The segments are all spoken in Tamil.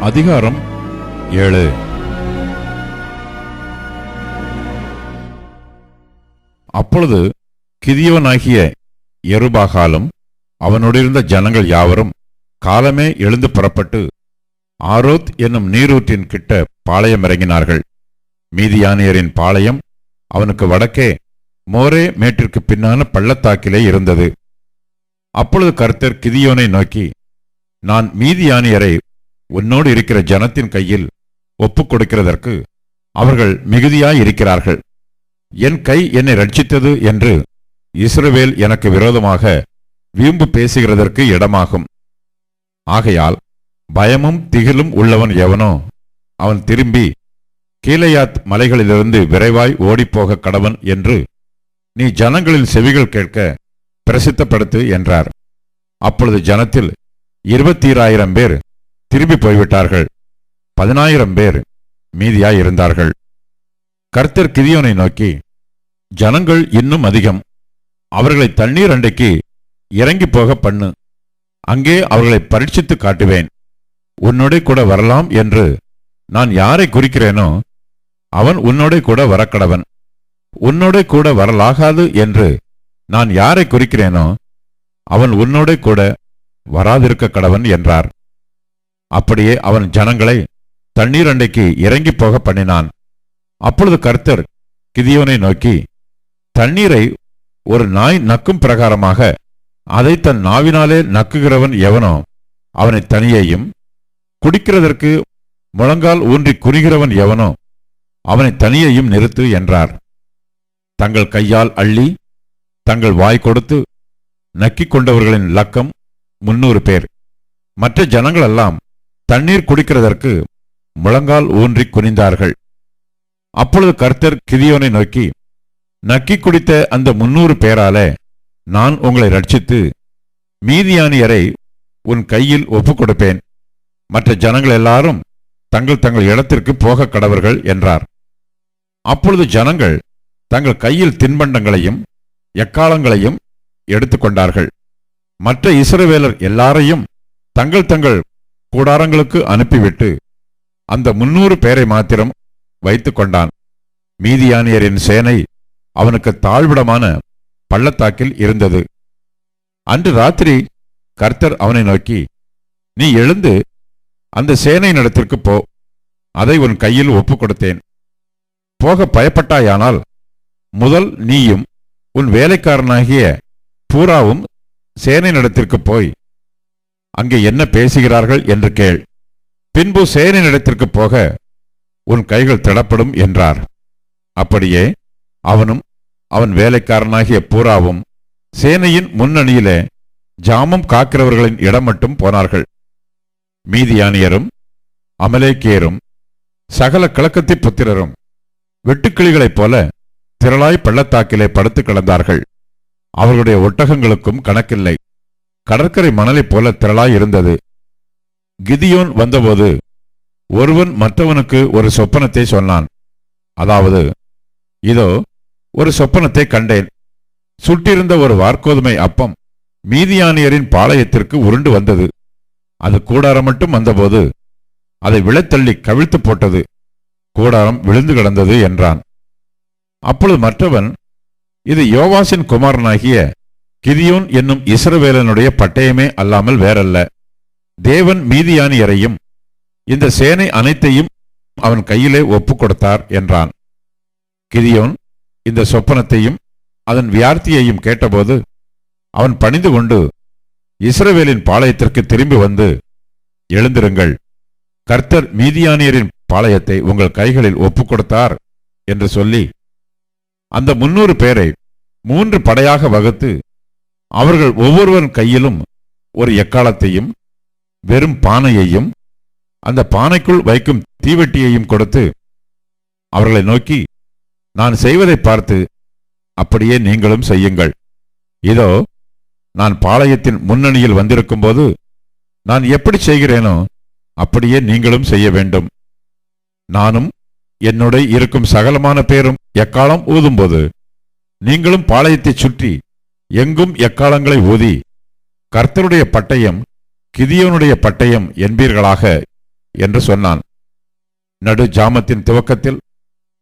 அதிகாரம் 7. அப்பொழுது கிதியோனாகிய யெருபாகாலும் அவனோடிருந்த ஜனங்கள் யாவரும் காலமே எழுந்து புறப்பட்டு ஆரோத் என்னும் நீரூற்றின் கிட்ட பாளையம் இறங்கினார்கள். மீதியானியரின் பாளையம் அவனுக்கு வடக்கே மோரே மேட்டிற்கு பின்னான பள்ளத்தாக்கிலே இருந்தது. அப்பொழுது கர்த்தர் கிதியோனை நோக்கி, நான் மீதியானியரை உன்னோடு இருக்கிற ஜனத்தின் கையில் ஒப்புக் கொடுக்கிறதற்கு அவர்கள் மிகுதியாயிருக்கிறார்கள். என் கை என்னை ரட்சித்தது என்று இஸ்ரவேல் எனக்கு விரோதமாக வீம்பு பேசுகிறதற்கு இடமாகும். ஆகையால் பயமும் திகிலும் உள்ளவன் எவனோ அவன் திரும்பி கீலேயாத் மலைகளிலிருந்து விரைவாய் ஓடிப்போக கடவன் என்று நீ ஜனங்களில் செவிகள் கேட்க பிரசித்தப்படுத்து என்றார். அப்பொழுது ஜனத்தில் 20,000 பேர் திரும்பி போய்விட்டார்கள். 10,000 பேர் மீதியாயிருந்தார்கள். கர்த்தர் கிதியோனை நோக்கி, ஜனங்கள் இன்னும் அதிகம், அவர்களை தண்ணீர் அண்டைக்கு இறங்கி போக பண்ணு, அங்கே அவர்களை பரீட்சித்து காட்டுவேன். உன்னோட கூட வரலாம் என்று நான் யாரை குறிக்கிறேனோ அவன் உன்னோட கூட வரக்கடவன். உன்னோட கூட வரலாகாது என்று நான் யாரை குறிக்கிறேனோ அவன் உன்னோட கூட வராதிருக்க கடவன் என்றார். அப்படியே அவன் ஜனங்களை தண்ணீர் அண்டைக்கு இறங்கி போக பண்ணினான். அப்பொழுது கர்த்தர் கிதியோனை நோக்கி, தண்ணீரை ஒரு நாய் நக்கும் பிரகாரமாக அதை தன் நாவினாலே நக்குகிறவன் எவனோ அவனை தனியையும், குடிக்கிறதற்கு முழங்கால் ஊன்றி குனிகிறவன் எவனோ அவனை தனியையும் நிறுத்து என்றார். தங்கள் கையால் அள்ளி தங்கள் வாய் கொடுத்து நக்கிக் கொண்டவர்களின் லக்கம் 300 பேர். மற்ற ஜனங்களெல்லாம் தண்ணீர் குடிக்கிறதற்கு முழங்கால் ஊன்றி குனிந்தார்கள். அப்பொழுது கர்த்தர் கிதியோனை நோக்கி, நக்கி குடித்த அந்த 300 பேராலே நான் உங்களை ரட்சித்து மீதியானியரை உன் கையில் ஒப்புக் கொடுப்பேன். மற்ற ஜனங்கள் எல்லாரும் தங்கள் தங்கள் இடத்திற்கு போக கடவர்கள் என்றார். அப்பொழுது ஜனங்கள் தங்கள் கையில் தின்பண்டங்களையும் எக்காலங்களையும் எடுத்துக்கொண்டார்கள். மற்ற இஸ்ரவேலர் எல்லாரையும் தங்கள் தங்கள் கூடாரங்களுக்கு அனுப்பிவிட்டு அந்த 300 பேரை மாத்திரம் வைத்து கொண்டான். மீதியானியரின் சேனை அவனுக்கு தாழ்விடமான பள்ளத்தாக்கில் இருந்தது. அன்று ராத்திரி கர்த்தர் அவனை நோக்கி, நீ எழுந்து அந்த சேனையினிடத்திற்கு போ, அதை உன் கையில் ஒப்புக் கொடுத்தேன். போக பயப்பட்டாயானால் முதல் நீயும் உன் வேலைக்காரனாகிய பூராவும் சேனையினிடத்திற்கு போய் அங்கே என்ன பேசுகிறார்கள் என்று கேள். பின்பு சேனையினிடத்திற்கு போக உன் கைகள் திடப்படும் என்றார். அப்படியே அவனும் அவன் வேலைக்காரனாகிய பூராவும் சேனையின் முன்னணியிலே ஜாமம் காக்கிறவர்களின் இடம் மட்டும் போனார்கள். மீதியானியரும் அமலேக்கியரும் சகல கிழக்கத்தி புத்திரரும் வெட்டுக்கிளிகளைப் போல திரளாய் பள்ளத்தாக்கிலே படுத்து கிடந்தார்கள். அவர்களுடைய ஒட்டகங்களுக்கும் கணக்கில்லை. கடற்கரை மணலைப் போல திரளாய் இருந்தது. கிதியோன் வந்தபோது ஒருவன் மற்றவனுக்கு ஒரு சொப்பனத்தை சொன்னான். அதாவது, இதோ ஒரு சொப்பனத்தை கண்டேன். சுட்டிருந்த ஒரு வார்கோதுமை அப்பம் மீதியானியரின் பாளையத்திற்கு உருண்டு வந்தது. அது கூடாரம் மட்டும் வந்தபோது அதை விழத்தள்ளி கவிழ்த்து போட்டது. கூடாரம் விழுந்து கிடந்தது என்றான். அப்பொழுது மற்றவன், இது யோவாசின் குமாரனாகிய கிதியோன் என்னும் இஸ்ரவேலனுடைய பட்டயமே அல்லாமல் வேறல்ல. தேவன் மீதியானியரையும் இந்த சேனை அனைத்தையும் அவன் கையிலே ஒப்புக் கொடுத்தார் என்றான். கிதியோன் இந்த சொப்பனத்தையும் அதன் வியார்த்தியையும் கேட்டபோது அவன் பணிந்து கொண்டு இஸ்ரவேலின் பாளையத்திற்கு திரும்பி வந்து, எழுந்திருங்கள், கர்த்தர் மீதியானியரின் பாளையத்தை உங்கள் கைகளில் ஒப்புக் கொடுத்தார் என்று சொல்லி அந்த 300 பேரை 3 படையாக வகுத்து அவர்கள் ஒவ்வொருவன் கையிலும் ஒரு எக்காலத்தையும் வெறும் பானையையும் அந்த பானைக்குள் வைக்கும் தீவெட்டியையும் கொடுத்து அவர்களை நோக்கி, நான் செய்வதை பார்த்து அப்படியே நீங்களும் செய்யுங்கள். இதோ நான் பாளையத்தின் முன்னணியில் வந்திருக்கும் போது நான் எப்படி செய்கிறேனோ அப்படியே நீங்களும் செய்ய வேண்டும். நானும் என்னோட இருக்கும் சகலமான பேரும் எக்காலம் ஊதும்போது நீங்களும் பாளையத்தைச் சுற்றி எங்கும் எக்காலங்களை ஊதி கர்த்தருடைய பட்டயம் கிதியோனுடைய பட்டயம் என்பீர்களாக என்று சொன்னான். நடு ஜாமத்தின் துவக்கத்தில்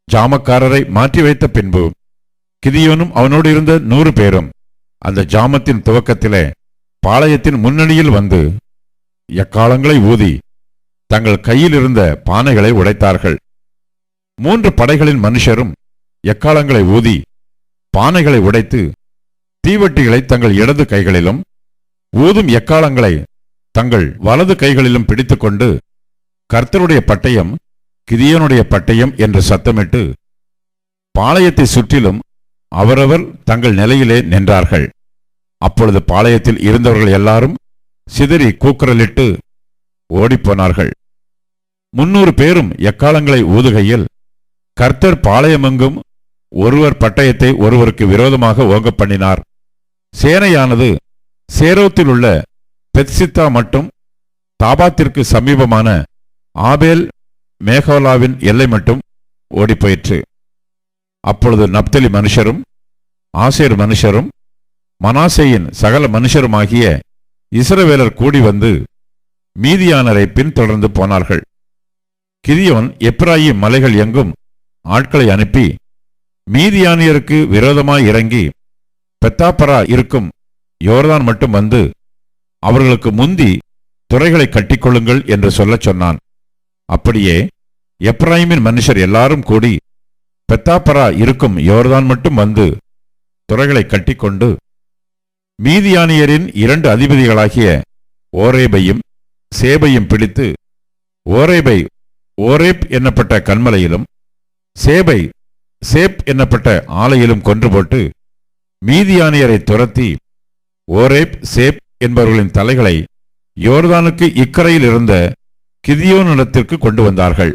ஜாமக்காரரை மாற்றி வைத்த பின்பு கிதியோனும் அவனோடு இருந்த 100 பேரும் அந்த ஜாமத்தின் துவக்கத்திலே பாளையத்தின் முன்னணியில் வந்து எக்காளங்களை ஊதி தங்கள் கையில் இருந்த பானைகளை உடைத்தார்கள். 3 படைகளின் மனுஷரும் எக்காளங்களை ஊதி பானைகளை உடைத்து தீவட்டிகளை தங்கள் இடது கைகளிலும் ஊதும் எக்காளங்களை தங்கள் வலது கைகளிலும் பிடித்துக்கொண்டு கர்த்தருடைய பட்டயம் கிதியோனுடைய பட்டயம் என்று சத்தமிட்டு பாளையத்தை சுற்றிலும் அவரவர் தங்கள் நிலையிலே நின்றார்கள். அப்பொழுது பாளையத்தில் இருந்தவர்கள் எல்லாரும் சிதறி கூக்குரலிட்டு ஓடிப்போனார்கள். 300 பேரும் எக்காளங்களை ஊதுகையில் கர்த்தர் பாளையமெங்கும் ஒருவர் பட்டயத்தை ஒருவருக்கு விரோதமாக ஓங்க பண்ணினார். சேனையானது சேரோத்தில் உள்ள பெத்சித்தா மட்டும் தாபாத்திற்கு சமீபமான ஆபேல் மேகோலாவின் எல்லை மட்டும் ஓடிப்போயிற்று. அப்பொழுது நப்தலி மனுஷரும் ஆசேர் மனுஷரும் மனாசேயின் சகல மனுஷருமாகிய இஸ்ரவேலர் கூடி வந்து மீதியானரை பின்தொடர்ந்து போனார்கள். கிதியோன் எப்பிராயீம் மலைகள் எங்கும் ஆட்களை அனுப்பி மீதியானியருக்கு விரோதமாய் இறங்கி பெத்தாப்பரா இருக்கும் யோர்தான் மட்டும் வந்து அவர்களுக்கு முந்தி துறைகளை கட்டிக்கொள்ளுங்கள் என்று சொல்லச் சொன்னான். அப்படியே எப்ராயிமின் மனுஷர் எல்லாரும் கூடி பெத்தாப்பரா இருக்கும் யோர்தான் மட்டும் வந்து துறைகளை கட்டிக்கொண்டு மீதியானியரின் 2 அதிபதிகளாகிய ஓரேபையும் சேபையும் பிடித்து ஓரேபை ஓரேப் என்னப்பட்ட கன்மலையிலும் சேபை சேப் என்னப்பட்ட ஆலையிலும் கொன்று போட்டு மீதியானியரை துரத்தி ஓரேப் சேப் என்பவர்களின் தலைகளை யோர்தானுக்கு இக்கரையில் இருந்த கிதியோனிடத்திற்கு கொண்டு வந்தார்கள்.